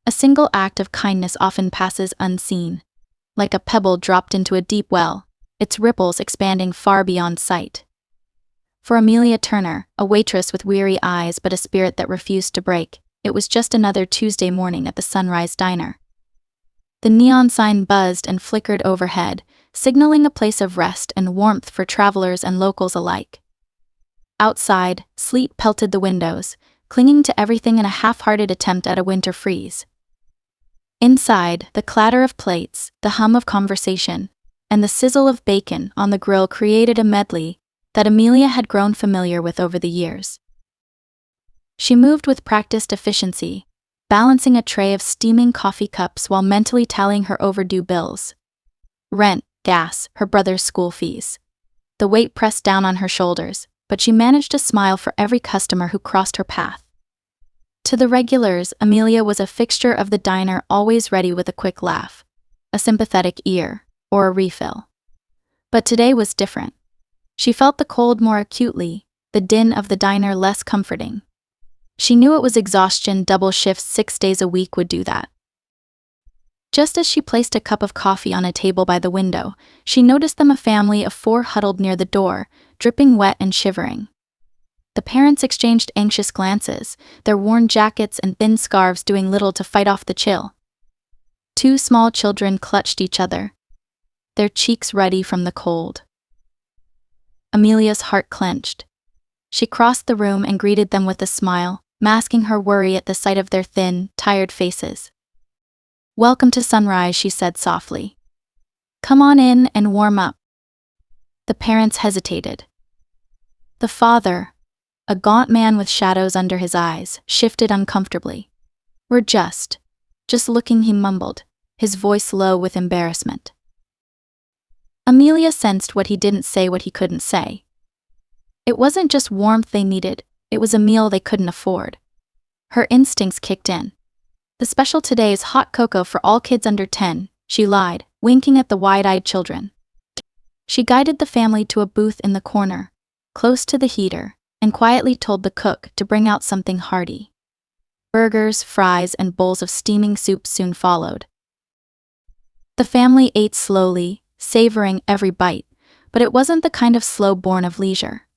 A single act of kindness often passes unseen. Like a pebble dropped into a deep well, its ripples expanding far beyond sight. For Amelia Turner, a waitress with weary eyes but a spirit that refused to break, it was just another Tuesday morning at the Sunrise Diner. The neon sign buzzed and flickered overhead, signaling a place of rest and warmth for travelers and locals alike. Outside, sleet pelted the windows, clinging to everything in a half-hearted attempt at a winter freeze. Inside, the clatter of plates, the hum of conversation, and the sizzle of bacon on the grill created a medley that Amelia had grown familiar with over the years. She moved with practiced efficiency, balancing a tray of steaming coffee cups while mentally tallying her overdue bills. Rent, gas, her brother's school fees. The weight pressed down on her shoulders, but she managed to smile for every customer who crossed her path. To the regulars, Amelia was a fixture of the diner, always ready with a quick laugh, a sympathetic ear, or a refill. But today was different. She felt the cold more acutely, the din of the diner less comforting. She knew it was exhaustion. Double shifts 6 days a week would do that. Just as she placed a cup of coffee on a table by the window, she noticed them, a family of 4 huddled near the door, dripping wet and shivering. The parents exchanged anxious glances, their worn jackets and thin scarves doing little to fight off the chill. 2 small children clutched each other, their cheeks ruddy from the cold. Amelia's heart clenched. She crossed the room and greeted them with a smile, masking her worry at the sight of their thin, tired faces. "Welcome to Sunrise," she said softly. "Come on in and warm up." The parents hesitated. The father, a gaunt man with shadows under his eyes, shifted uncomfortably. "We're just looking," he mumbled, his voice low with embarrassment. Amelia sensed what he didn't say, what he couldn't say. It wasn't just warmth they needed, it was a meal they couldn't afford. Her instincts kicked in. "The special today is hot cocoa for all kids under 10, she lied, winking at the wide-eyed children. She guided the family to a booth in the corner, close to the heater, and quietly told the cook to bring out something hearty. Burgers, fries, and bowls of steaming soup soon followed. The family ate slowly, savoring every bite, but it wasn't the kind of slow born of leisure.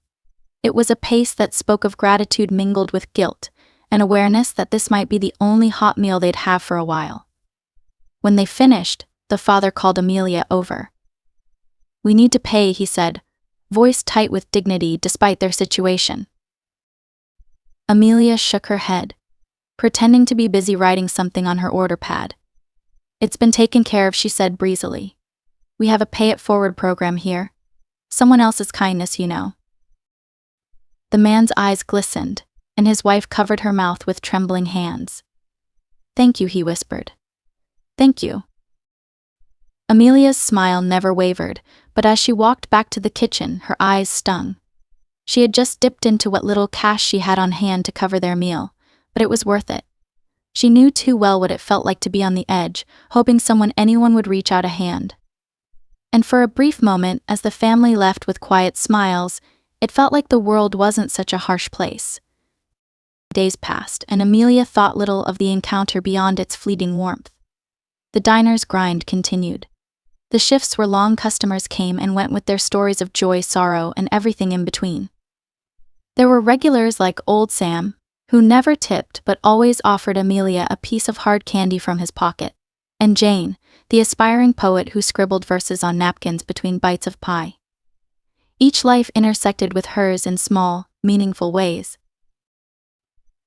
It was a pace that spoke of gratitude mingled with guilt, an awareness that this might be the only hot meal they'd have for a while. When they finished, the father called Amelia over. "We need to pay," he said, voice tight with dignity despite their situation. Amelia shook her head, pretending to be busy writing something on her order pad. "It's been taken care of," she said breezily. "We have a pay-it-forward program here. Someone else's kindness, you know." The man's eyes glistened, and his wife covered her mouth with trembling hands. "Thank you," he whispered. "Thank you." Amelia's smile never wavered, but as she walked back to the kitchen, her eyes stung. She had just dipped into what little cash she had on hand to cover their meal, but it was worth it. She knew too well what it felt like to be on the edge, hoping anyone would reach out a hand. And for a brief moment, as the family left with quiet smiles, it felt like the world wasn't such a harsh place. Days passed, and Amelia thought little of the encounter beyond its fleeting warmth. The diner's grind continued. The shifts were long, customers came and went with their stories of joy, sorrow, and everything in between. There were regulars like Old Sam, who never tipped but always offered Amelia a piece of hard candy from his pocket, and Jane, the aspiring poet who scribbled verses on napkins between bites of pie. Each life intersected with hers in small, meaningful ways.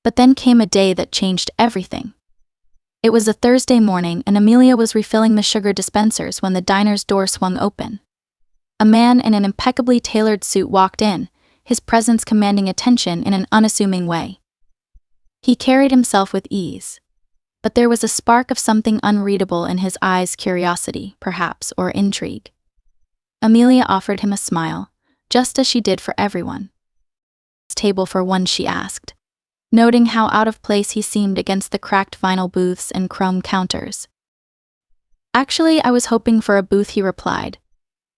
But then came a day that changed everything. It was a Thursday morning, and Amelia was refilling the sugar dispensers when the diner's door swung open. A man in an impeccably tailored suit walked in, his presence commanding attention in an unassuming way. He carried himself with ease, but there was a spark of something unreadable in his eyes, curiosity, perhaps, or intrigue. Amelia offered him a smile, just as she did for everyone. "Table for one?" she asked, noting how out of place he seemed against the cracked vinyl booths and chrome counters. "Actually, I was hoping for a booth," he replied,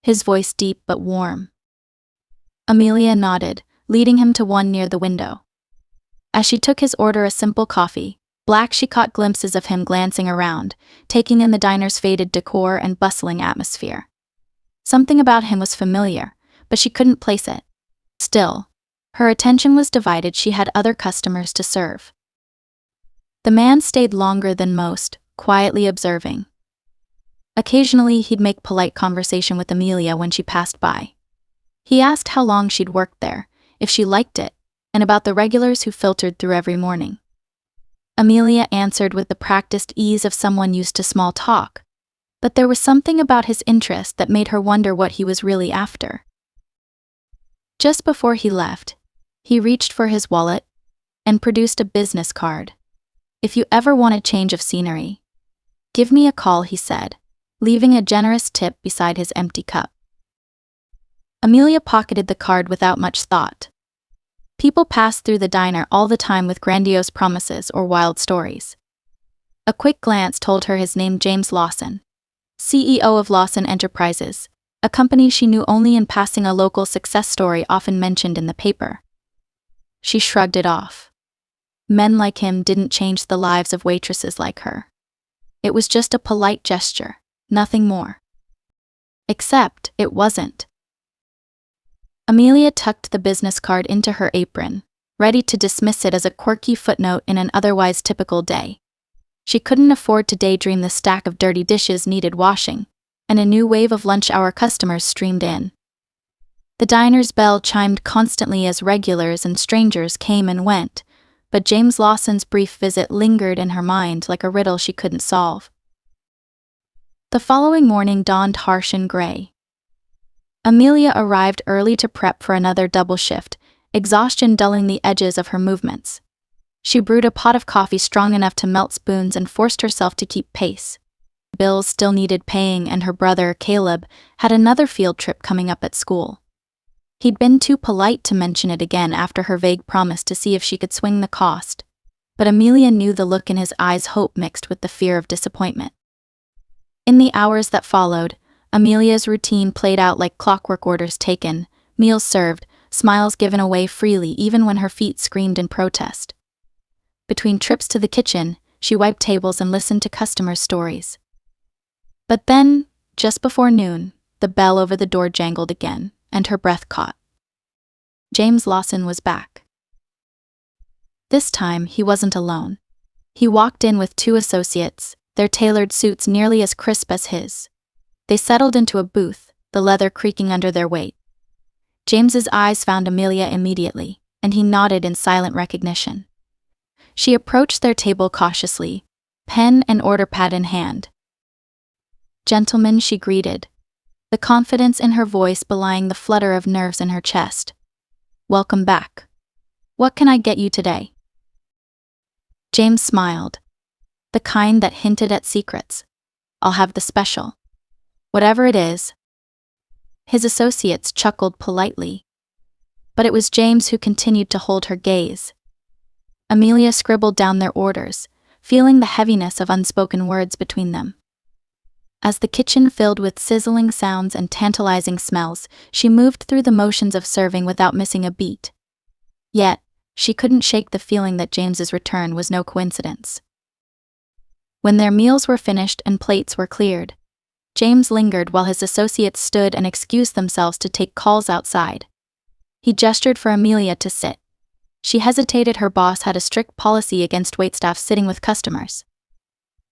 his voice deep but warm. Amelia nodded, leading him to one near the window. As she took his order, a simple coffee, Black, she caught glimpses of him glancing around, taking in the diner's faded decor and bustling atmosphere. Something about him was familiar, but she couldn't place it. Still, her attention was divided. She had other customers to serve. The man stayed longer than most, quietly observing. Occasionally, he'd make polite conversation with Amelia when she passed by. He asked how long she'd worked there, if she liked it, and about the regulars who filtered through every morning. Amelia answered with the practiced ease of someone used to small talk, but there was something about his interest that made her wonder what he was really after. Just before he left, he reached for his wallet and produced a business card. "If you ever want a change of scenery, give me a call," he said, leaving a generous tip beside his empty cup. Amelia pocketed the card without much thought. People passed through the diner all the time with grandiose promises or wild stories. A quick glance told her his name: James Lawson, CEO of Lawson Enterprises, a company she knew only in passing, a local success story often mentioned in the paper. She shrugged it off. Men like him didn't change the lives of waitresses like her. It was just a polite gesture, nothing more. Except, it wasn't. Amelia tucked the business card into her apron, ready to dismiss it as a quirky footnote in an otherwise typical day. She couldn't afford to daydream the stack of dirty dishes needed washing, and a new wave of lunch-hour customers streamed in. The diner's bell chimed constantly as regulars and strangers came and went, but James Lawson's brief visit lingered in her mind like a riddle she couldn't solve. The following morning dawned harsh and gray. Amelia arrived early to prep for another double shift, exhaustion dulling the edges of her movements. She brewed a pot of coffee strong enough to melt spoons and forced herself to keep pace. Bills still needed paying, and her brother, Caleb, had another field trip coming up at school. He'd been too polite to mention it again after her vague promise to see if she could swing the cost, but Amelia knew the look in his eyes, hope mixed with the fear of disappointment. In the hours that followed, Amelia's routine played out like clockwork: orders taken, meals served, smiles given away freely even when her feet screamed in protest. Between trips to the kitchen, she wiped tables and listened to customers' stories. But then, just before noon, the bell over the door jangled again, and her breath caught. James Lawson was back. This time, he wasn't alone. He walked in with two associates, their tailored suits nearly as crisp as his. They settled into a booth, the leather creaking under their weight. James's eyes found Amelia immediately, and he nodded in silent recognition. She approached their table cautiously, pen and order pad in hand. "Gentlemen," she greeted, the confidence in her voice belying the flutter of nerves in her chest. "Welcome back. What can I get you today?" James smiled, the kind that hinted at secrets. "I'll have the special. Whatever it is." His associates chuckled politely, but it was James who continued to hold her gaze. Amelia scribbled down their orders, feeling the heaviness of unspoken words between them. As the kitchen filled with sizzling sounds and tantalizing smells, she moved through the motions of serving without missing a beat. Yet, she couldn't shake the feeling that James's return was no coincidence. When their meals were finished and plates were cleared, James lingered while his associates stood and excused themselves to take calls outside. He gestured for Amelia to sit. She hesitated. Her boss had a strict policy against waitstaff sitting with customers.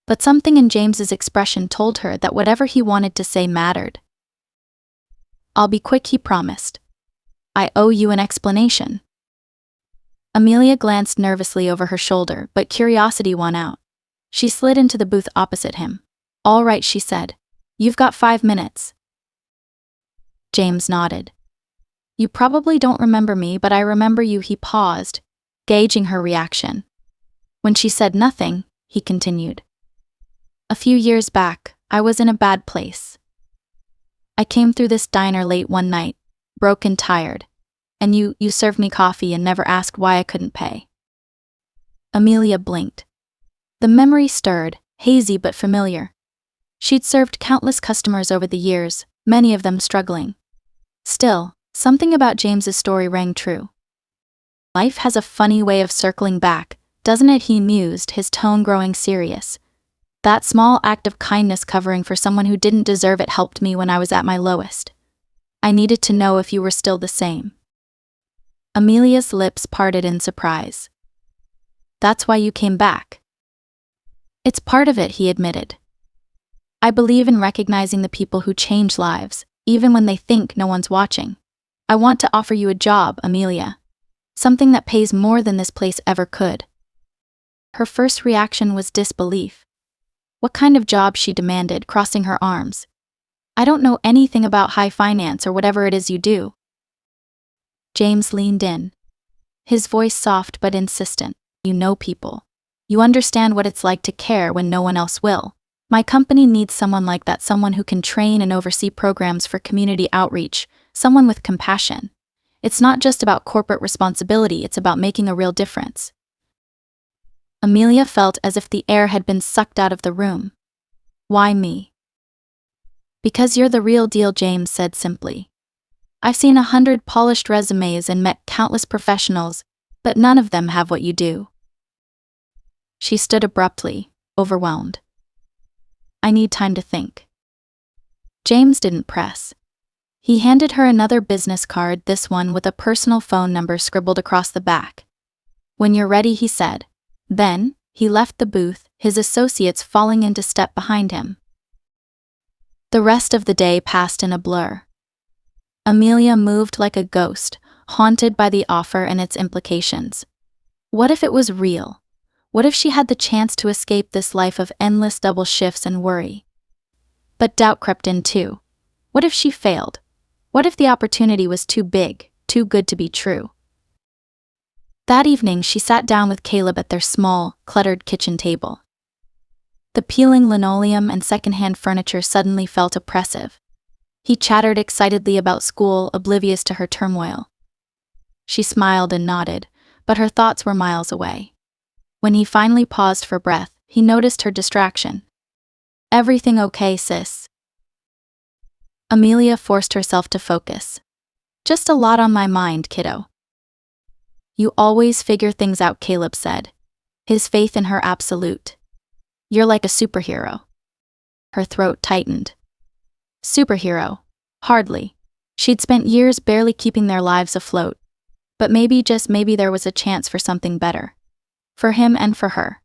But something in James's expression told her that whatever he wanted to say mattered. "I'll be quick," he promised. "I owe you an explanation." Amelia glanced nervously over her shoulder, but curiosity won out. She slid into the booth opposite him. "All right," she said. "You've got 5 minutes." James nodded. "You probably don't remember me, but I remember you." He paused, gauging her reaction. When she said nothing, he continued. "A few years back, I was in a bad place. I came through this diner late one night, broke and tired, and you served me coffee and never asked why I couldn't pay." Amelia blinked. The memory stirred, hazy but familiar. She'd served countless customers over the years, many of them struggling. Still, something about James's story rang true. Life has a funny way of circling back, Doesn't it?" he mused, his tone growing serious. "That small act of kindness covering for someone who didn't deserve it helped me when I was at my lowest. I needed to know if you were still the same." Amelia's lips parted in surprise. "That's why you came back?" "It's part of it," he admitted. "I believe in recognizing the people who change lives, even when they think no one's watching. I want to offer you a job, Amelia. Something that pays more than this place ever could." Her first reaction was disbelief. What kind of job, she demanded, crossing her arms. "I don't know anything about high finance or whatever it is you do." James leaned in, his voice soft but insistent. "You know people. You understand what it's like to care when no one else will. My company needs someone like that, someone who can train and oversee programs for community outreach, someone with compassion. It's not just about corporate responsibility, it's about making a real difference." Amelia felt as if the air had been sucked out of the room. "Why me?" "Because you're the real deal," James said simply. "I've seen 100 polished resumes and met countless professionals, but none of them have what you do." She stood abruptly, overwhelmed. "I need time to think." James didn't press. He handed her another business card, this one with a personal phone number scribbled across the back. "When you're ready," he said. Then, he left the booth, his associates falling into step behind him. The rest of the day passed in a blur. Amelia moved like a ghost, haunted by the offer and its implications. What if it was real? What if she had the chance to escape this life of endless double shifts and worry? But doubt crept in too. What if she failed? What if the opportunity was too big, too good to be true? That evening she sat down with Caleb at their small, cluttered kitchen table. The peeling linoleum and secondhand furniture suddenly felt oppressive. He chattered excitedly about school, oblivious to her turmoil. She smiled and nodded, but her thoughts were miles away. When he finally paused for breath, he noticed her distraction. "Everything okay, sis?" Amelia forced herself to focus. "Just a lot on my mind, kiddo." "You always figure things out," Caleb said, his faith in her absolute. "You're like a superhero." Her throat tightened. Superhero? Hardly. She'd spent years barely keeping their lives afloat. But maybe, just maybe, there was a chance for something better. For him and for her.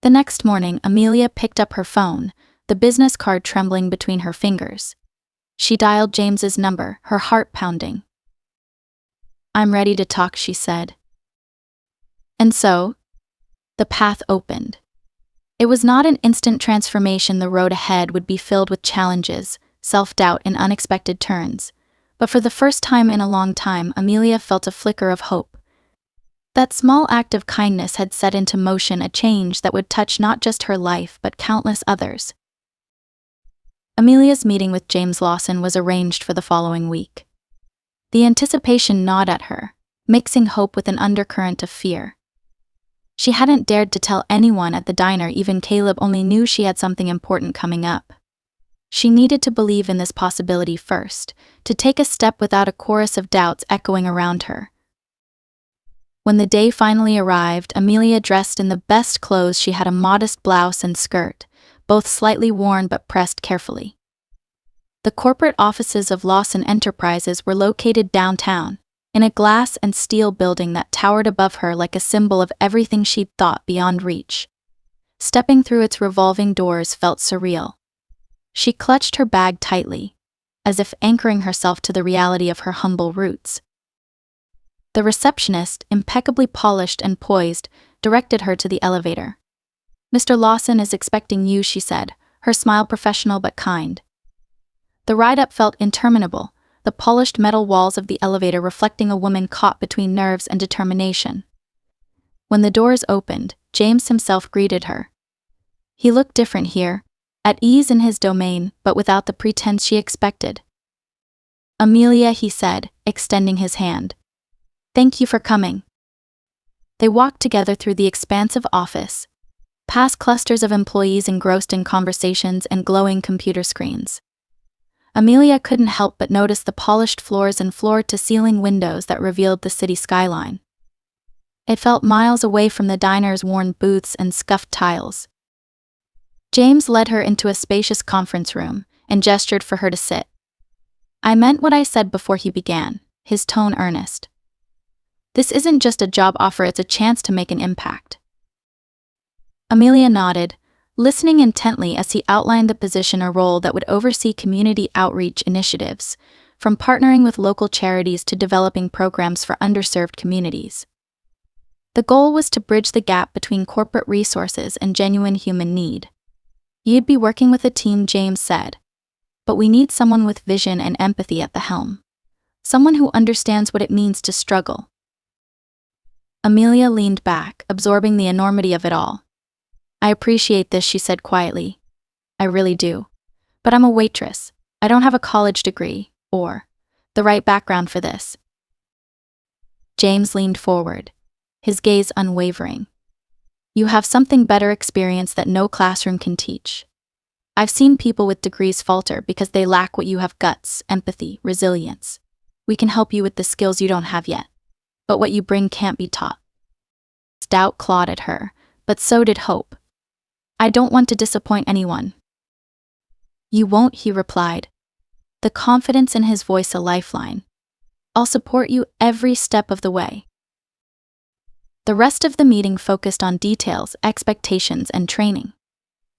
The next morning, Amelia picked up her phone, the business card trembling between her fingers. She dialed James's number, her heart pounding. "I'm ready to talk," she said. And so, the path opened. It was not an instant transformation. The road ahead would be filled with challenges, self-doubt, and unexpected turns. But for the first time in a long time, Amelia felt a flicker of hope. That small act of kindness had set into motion a change that would touch not just her life but countless others. Amelia's meeting with James Lawson was arranged for the following week. The anticipation gnawed at her, mixing hope with an undercurrent of fear. She hadn't dared to tell anyone at the diner, even Caleb only knew she had something important coming up. She needed to believe in this possibility first, to take a step without a chorus of doubts echoing around her. When the day finally arrived, Amelia dressed in the best clothes. She had a modest blouse and skirt, both slightly worn but pressed carefully. The corporate offices of Lawson Enterprises were located downtown, in a glass and steel building that towered above her like a symbol of everything she'd thought beyond reach. Stepping through its revolving doors felt surreal. She clutched her bag tightly, as if anchoring herself to the reality of her humble roots. The receptionist, impeccably polished and poised, directed her to the elevator. "Mr. Lawson is expecting you," she said, her smile professional but kind. The ride-up felt interminable, the polished metal walls of the elevator reflecting a woman caught between nerves and determination. When the doors opened, James himself greeted her. He looked different here, at ease in his domain, but without the pretense she expected. "Amelia," he said, extending his hand. "Thank you for coming." They walked together through the expansive office, past clusters of employees engrossed in conversations and glowing computer screens. Amelia couldn't help but notice the polished floors and floor-to-ceiling windows that revealed the city skyline. It felt miles away from the diner's worn booths and scuffed tiles. James led her into a spacious conference room and gestured for her to sit. I meant what I said before he began, his tone earnest. This isn't just a job offer, it's a chance to make an impact. Amelia nodded, listening intently as he outlined the position or role that would oversee community outreach initiatives, from partnering with local charities to developing programs for underserved communities. The goal was to bridge the gap between corporate resources and genuine human need. You'd be working with a team, James said, but we need someone with vision and empathy at the helm. Someone who understands what it means to struggle. Amelia leaned back, absorbing the enormity of it all. I appreciate this, she said quietly. I really do. But I'm a waitress. I don't have a college degree, or the right background for this. James leaned forward, his gaze unwavering. You have something better experience that no classroom can teach. I've seen people with degrees falter because they lack what you have: guts, empathy, resilience. We can help you with the skills you don't have yet. But what you bring can't be taught. Doubt clawed at her, but so did hope. I don't want to disappoint anyone. You won't, he replied, the confidence in his voice a lifeline. I'll support you every step of the way. The rest of the meeting focused on details, expectations, and training.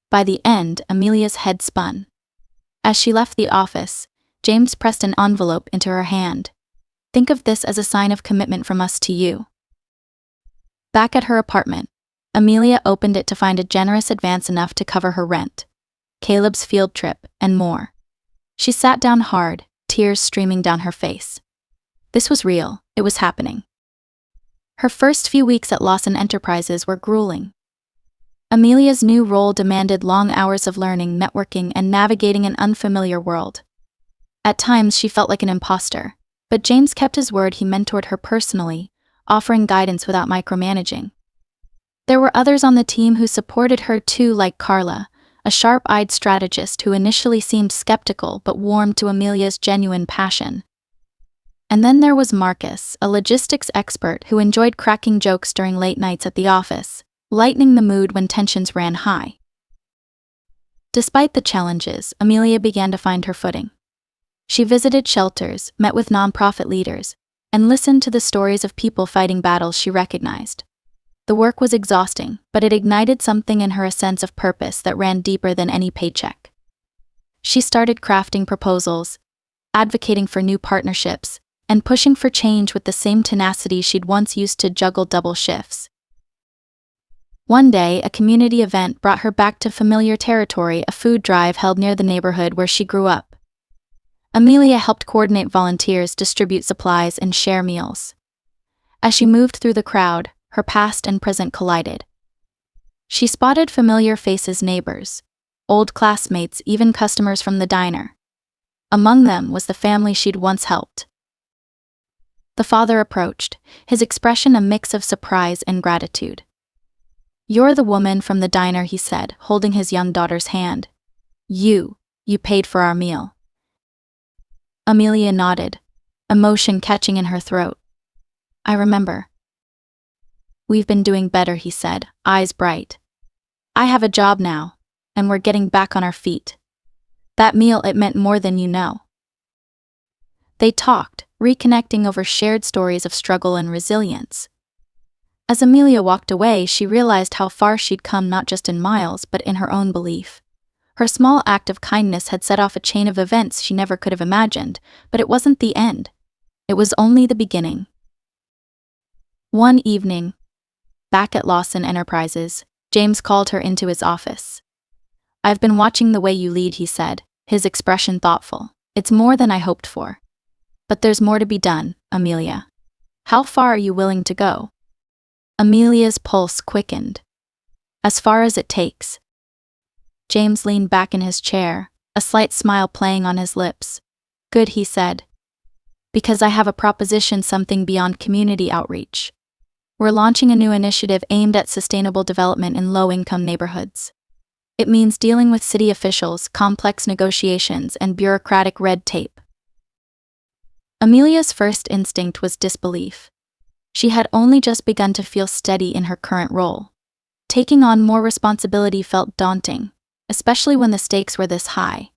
By the end, Amelia's head spun. As she left the office, James pressed an envelope into her hand. Think of this as a sign of commitment from us to you. Back at her apartment, Amelia opened it to find a generous advance enough to cover her rent, Caleb's field trip, and more. She sat down hard, tears streaming down her face. This was real, it was happening. Her first few weeks at Lawson Enterprises were grueling. Amelia's new role demanded long hours of learning, networking, and navigating an unfamiliar world. At times she felt like an imposter, but James kept his word. He mentored her personally, offering guidance without micromanaging. There were others on the team who supported her too, like Carla, a sharp-eyed strategist who initially seemed skeptical but warmed to Amelia's genuine passion. And then there was Marcus, a logistics expert who enjoyed cracking jokes during late nights at the office, lightening the mood when tensions ran high. Despite the challenges, Amelia began to find her footing. She visited shelters, met with nonprofit leaders, and listened to the stories of people fighting battles she recognized. The work was exhausting, but it ignited something in her, a sense of purpose that ran deeper than any paycheck. She started crafting proposals, advocating for new partnerships, and pushing for change with the same tenacity she'd once used to juggle double shifts. One day, a community event brought her back to familiar territory, a food drive held near the neighborhood where she grew up. Amelia helped coordinate volunteers, distribute supplies, and share meals. As she moved through the crowd, her past and present collided. She spotted familiar faces, neighbors, old classmates, even customers from the diner. Among them was the family she'd once helped. The father approached, his expression a mix of surprise and gratitude. You're the woman from the diner, he said, holding his young daughter's hand. You paid for our meal. Amelia nodded, emotion catching in her throat. I remember. We've been doing better, he said, eyes bright. I have a job now, and we're getting back on our feet. That meal, it meant more than you know. They talked, reconnecting over shared stories of struggle and resilience. As Amelia walked away, she realized how far she'd come, not just in miles, but in her own belief. Her small act of kindness had set off a chain of events she never could have imagined, but it wasn't the end. It was only the beginning. One evening, back at Lawson Enterprises, James called her into his office. I've been watching the way you lead, he said, his expression thoughtful. It's more than I hoped for. But there's more to be done, Amelia. How far are you willing to go? Amelia's pulse quickened. As far as it takes. James leaned back in his chair, a slight smile playing on his lips. Good, he said. Because I have a proposition, something beyond community outreach. We're launching a new initiative aimed at sustainable development in low-income neighborhoods. It means dealing with city officials, complex negotiations, and bureaucratic red tape. Amelia's first instinct was disbelief. She had only just begun to feel steady in her current role. Taking on more responsibility felt daunting, especially when the stakes were this high.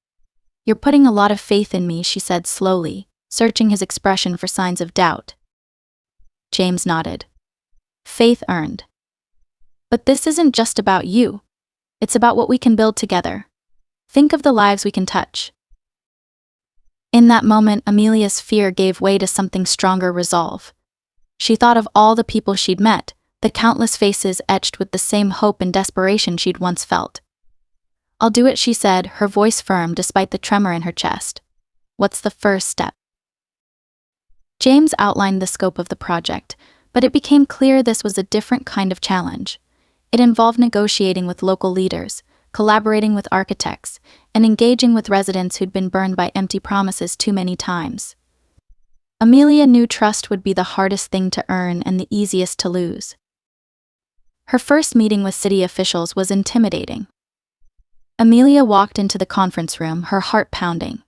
"You're putting a lot of faith in me," she said slowly, searching his expression for signs of doubt. James nodded. "Faith earned. But this isn't just about you. It's about what we can build together. Think of the lives we can touch." In that moment, Amelia's fear gave way to something stronger: resolve. She thought of all the people she'd met, the countless faces etched with the same hope and desperation she'd once felt. "I'll do it," she said, her voice firm despite the tremor in her chest. "What's the first step?" James outlined the scope of the project, but it became clear this was a different kind of challenge. It involved negotiating with local leaders, collaborating with architects, and engaging with residents who'd been burned by empty promises too many times. Amelia knew trust would be the hardest thing to earn and the easiest to lose. Her first meeting with city officials was intimidating. Amelia walked into the conference room, her heart pounding.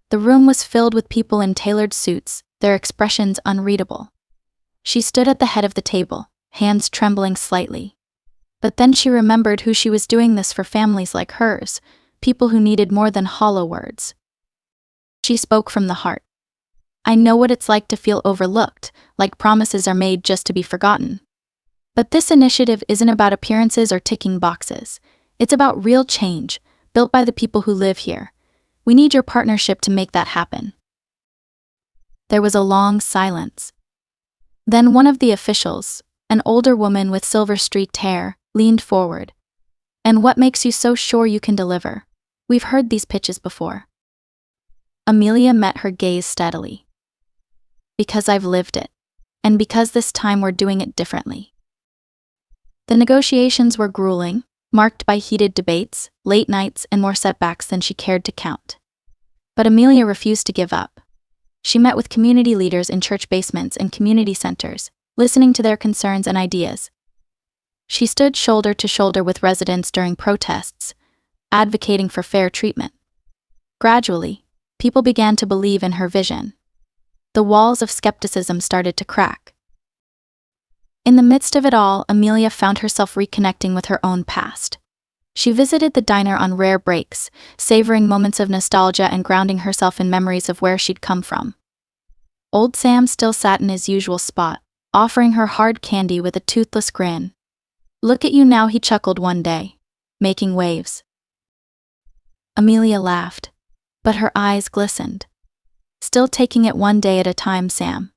The room was filled with people in tailored suits, their expressions unreadable. She stood at the head of the table, hands trembling slightly. But then she remembered who she was doing this for: families like hers, people who needed more than hollow words. She spoke from the heart. "I know what it's like to feel overlooked, like promises are made just to be forgotten. But this initiative isn't about appearances or ticking boxes. It's about real change, built by the people who live here. We need your partnership to make that happen." There was a long silence. Then one of the officials, an older woman with silver-streaked hair, leaned forward. "And what makes you so sure you can deliver? We've heard these pitches before." Amelia met her gaze steadily. "Because I've lived it. And because this time we're doing it differently." The negotiations were grueling, marked by heated debates, late nights, and more setbacks than she cared to count. But Amelia refused to give up. She met with community leaders in church basements and community centers, listening to their concerns and ideas. She stood shoulder to shoulder with residents during protests, advocating for fair treatment. Gradually, people began to believe in her vision. The walls of skepticism started to crack. In the midst of it all, Amelia found herself reconnecting with her own past. She visited the diner on rare breaks, savoring moments of nostalgia and grounding herself in memories of where she'd come from. Old Sam still sat in his usual spot, offering her hard candy with a toothless grin. "Look at you now," he chuckled one day, making waves. Amelia laughed, but her eyes glistened. "Still taking it one day at a time, Sam."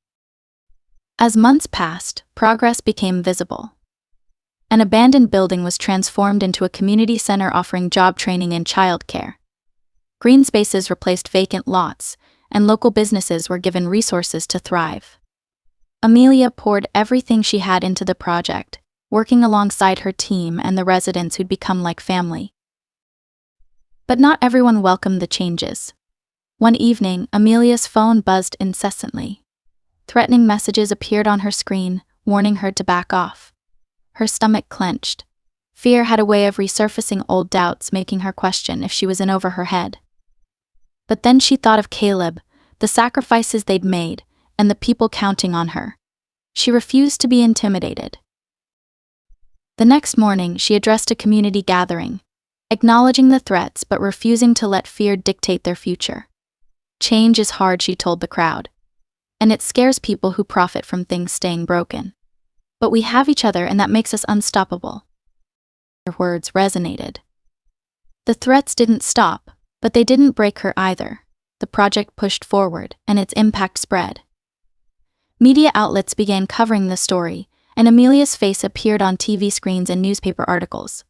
As months passed, progress became visible. An abandoned building was transformed into a community center offering job training and childcare. Green spaces replaced vacant lots, and local businesses were given resources to thrive. Amelia poured everything she had into the project, working alongside her team and the residents who'd become like family. But not everyone welcomed the changes. One evening, Amelia's phone buzzed incessantly. Threatening messages appeared on her screen, warning her to back off. Her stomach clenched. Fear had a way of resurfacing old doubts, making her question if she was in over her head. But then she thought of Caleb, the sacrifices they'd made, and the people counting on her. She refused to be intimidated. The next morning, she addressed a community gathering, acknowledging the threats but refusing to let fear dictate their future. "Change is hard," she told the crowd. "And it scares people who profit from things staying broken. But we have each other, and that makes us unstoppable." Her words resonated. The threats didn't stop, but they didn't break her either. The project pushed forward, and its impact spread. Media outlets began covering the story, and Amelia's face appeared on TV screens and newspaper articles.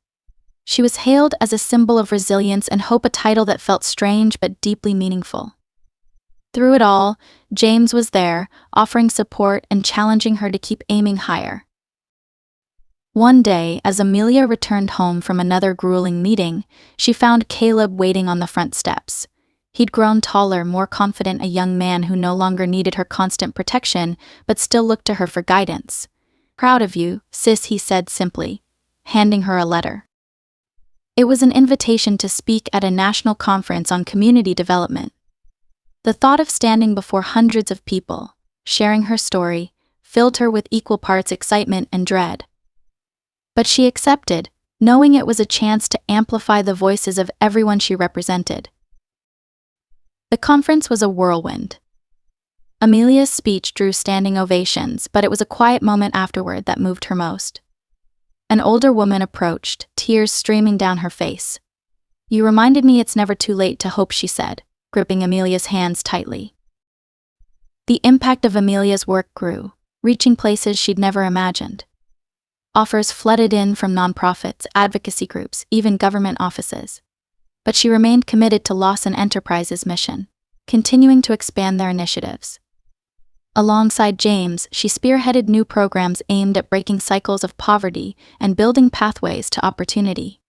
She was hailed as a symbol of resilience and hope, a title that felt strange but deeply meaningful. Through it all, James was there, offering support and challenging her to keep aiming higher. One day, as Amelia returned home from another grueling meeting, she found Caleb waiting on the front steps. He'd grown taller, more confident, a young man who no longer needed her constant protection, but still looked to her for guidance. "Proud of you, sis," he said simply, handing her a letter. It was an invitation to speak at a national conference on community development. The thought of standing before hundreds of people, sharing her story, filled her with equal parts excitement and dread. But she accepted, knowing it was a chance to amplify the voices of everyone she represented. The conference was a whirlwind. Amelia's speech drew standing ovations, but it was a quiet moment afterward that moved her most. An older woman approached, tears streaming down her face. "You reminded me it's never too late to hope," she said, gripping Amelia's hands tightly. The impact of Amelia's work grew, reaching places she'd never imagined. Offers flooded in from nonprofits, advocacy groups, even government offices. But she remained committed to Lawson Enterprises' mission, continuing to expand their initiatives. Alongside James, she spearheaded new programs aimed at breaking cycles of poverty and building pathways to opportunity.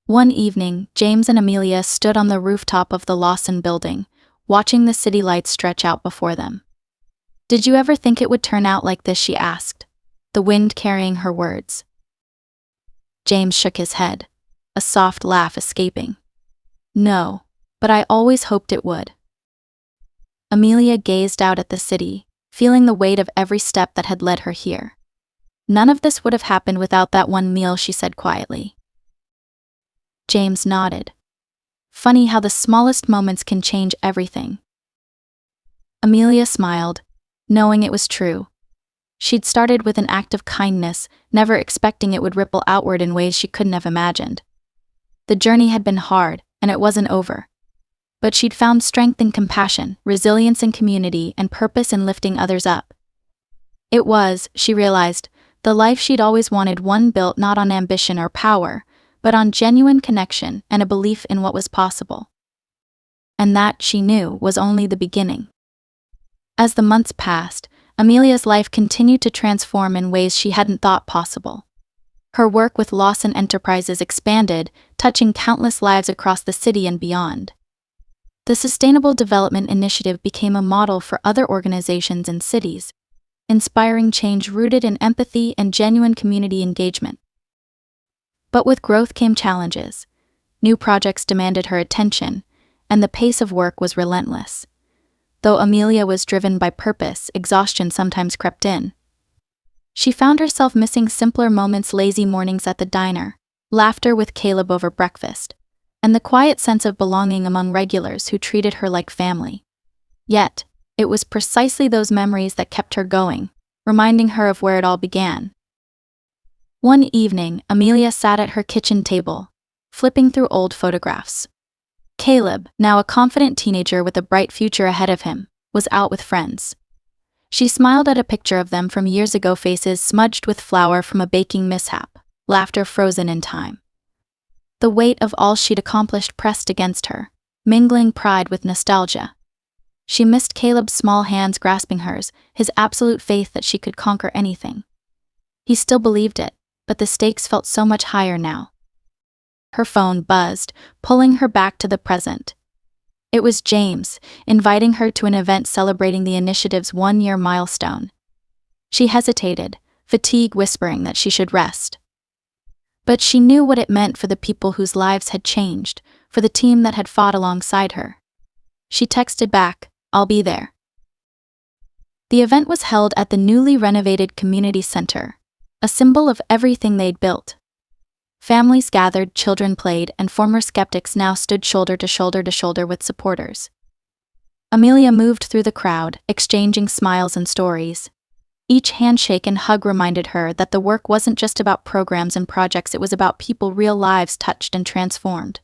One evening, James and Amelia stood on the rooftop of the Lawson building, watching the city lights stretch out before them. "Did you ever think it would turn out like this?" she asked, the wind carrying her words. James shook his head, a soft laugh escaping. "No, but I always hoped it would." Amelia gazed out at the city, feeling the weight of every step that had led her here. "None of this would have happened without that one meal," she said quietly. James nodded. "Funny how the smallest moments can change everything." Amelia smiled, knowing it was true. She'd started with an act of kindness, never expecting it would ripple outward in ways she couldn't have imagined. The journey had been hard, and it wasn't over. But she'd found strength in compassion, resilience in community, and purpose in lifting others up. It was, she realized, the life she'd always wanted, one built not on ambition or power, but on genuine connection and a belief in what was possible. And that, she knew, was only the beginning. As the months passed, Amelia's life continued to transform in ways she hadn't thought possible. Her work with Lawson Enterprises expanded, touching countless lives across the city and beyond. The Sustainable Development Initiative became a model for other organizations and cities, inspiring change rooted in empathy and genuine community engagement. But with growth came challenges. New projects demanded her attention, and the pace of work was relentless. Though Amelia was driven by purpose, exhaustion sometimes crept in. She found herself missing simpler moments, lazy mornings at the diner, laughter with Caleb over breakfast, and the quiet sense of belonging among regulars who treated her like family. Yet, it was precisely those memories that kept her going, reminding her of where it all began. One evening, Amelia sat at her kitchen table, flipping through old photographs. Caleb, now a confident teenager with a bright future ahead of him, was out with friends. She smiled at a picture of them from years ago, faces smudged with flour from a baking mishap, laughter frozen in time. The weight of all she'd accomplished pressed against her, mingling pride with nostalgia. She missed Caleb's small hands grasping hers, his absolute faith that she could conquer anything. He still believed it, but the stakes felt so much higher now. Her phone buzzed, pulling her back to the present. It was James, inviting her to an event celebrating the initiative's one-year milestone. She hesitated, fatigue whispering that she should rest. But she knew what it meant for the people whose lives had changed, for the team that had fought alongside her. She texted back, "I'll be there." The event was held at the newly renovated community center, a symbol of everything they'd built. Families gathered, children played, and former skeptics now stood shoulder to shoulder with supporters. Amelia moved through the crowd, exchanging smiles and stories. Each handshake and hug reminded her that the work wasn't just about programs and projects, it was about people, real lives touched and transformed.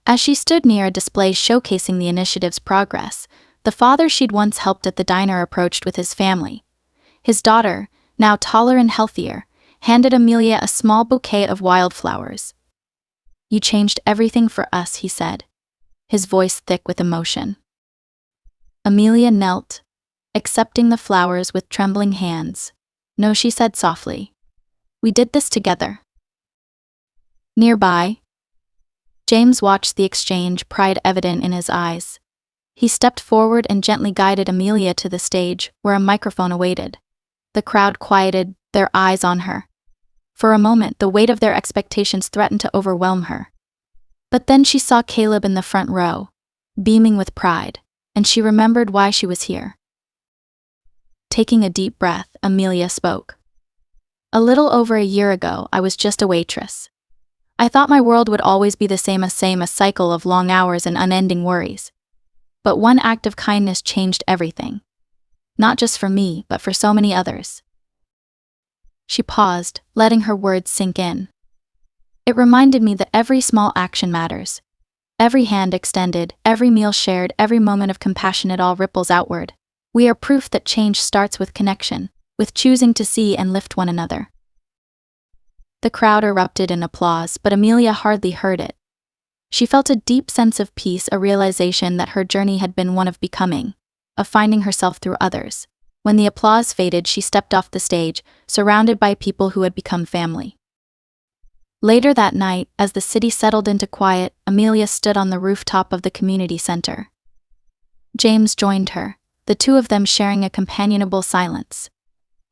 As she stood near a display showcasing the initiative's progress, the father she'd once helped at the diner approached with his family. His daughter, now taller and healthier, handed Amelia a small bouquet of wildflowers. "You changed everything for us," he said, his voice thick with emotion. Amelia knelt, accepting the flowers with trembling hands. "No," she said softly. "We did this together." Nearby, James watched the exchange, pride evident in his eyes. He stepped forward and gently guided Amelia to the stage, where a microphone awaited. The crowd quieted, their eyes on her. For a moment, the weight of their expectations threatened to overwhelm her. But then she saw Caleb in the front row, beaming with pride, and she remembered why she was here. Taking a deep breath, Amelia spoke. A little over a year ago, I was just a waitress. I thought my world would always be the same, a cycle of long hours and unending worries. But one act of kindness changed everything. Not just for me, but for so many others. She paused, letting her words sink in. It reminded me that every small action matters. Every hand extended, every meal shared, every moment of compassion, it all ripples outward. We are proof that change starts with connection, with choosing to see and lift one another. The crowd erupted in applause, but Amelia hardly heard it. She felt a deep sense of peace, a realization that her journey had been one of becoming, of finding herself through others. When the applause faded, she stepped off the stage, surrounded by people who had become family. Later that night, as the city settled into quiet, Amelia stood on the rooftop of the community center. James joined her, the two of them sharing a companionable silence.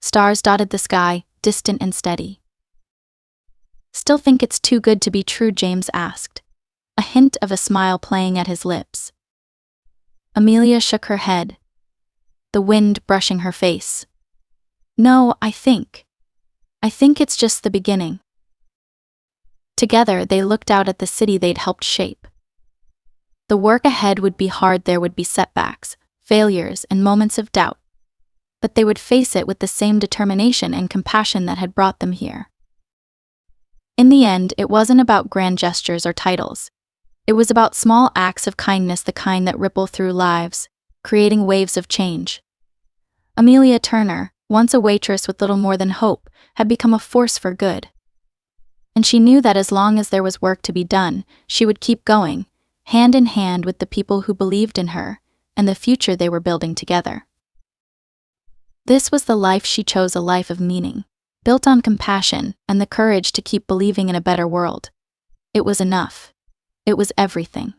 Stars dotted the sky, distant and steady. "Still think it's too good to be true?" James asked, a hint of a smile playing at his lips. Amelia shook her head, the wind brushing her face. "No, I think it's just the beginning." Together, they looked out at the city they'd helped shape. The work ahead would be hard, there would be setbacks, failures, and moments of doubt. But they would face it with the same determination and compassion that had brought them here. In the end, it wasn't about grand gestures or titles. It was about small acts of kindness, the kind that ripple through lives, creating waves of change. Amelia Turner, once a waitress with little more than hope, had become a force for good. And she knew that as long as there was work to be done, she would keep going, hand in hand with the people who believed in her, and the future they were building together. This was the life she chose, a life of meaning, built on compassion and the courage to keep believing in a better world. It was enough. It was everything.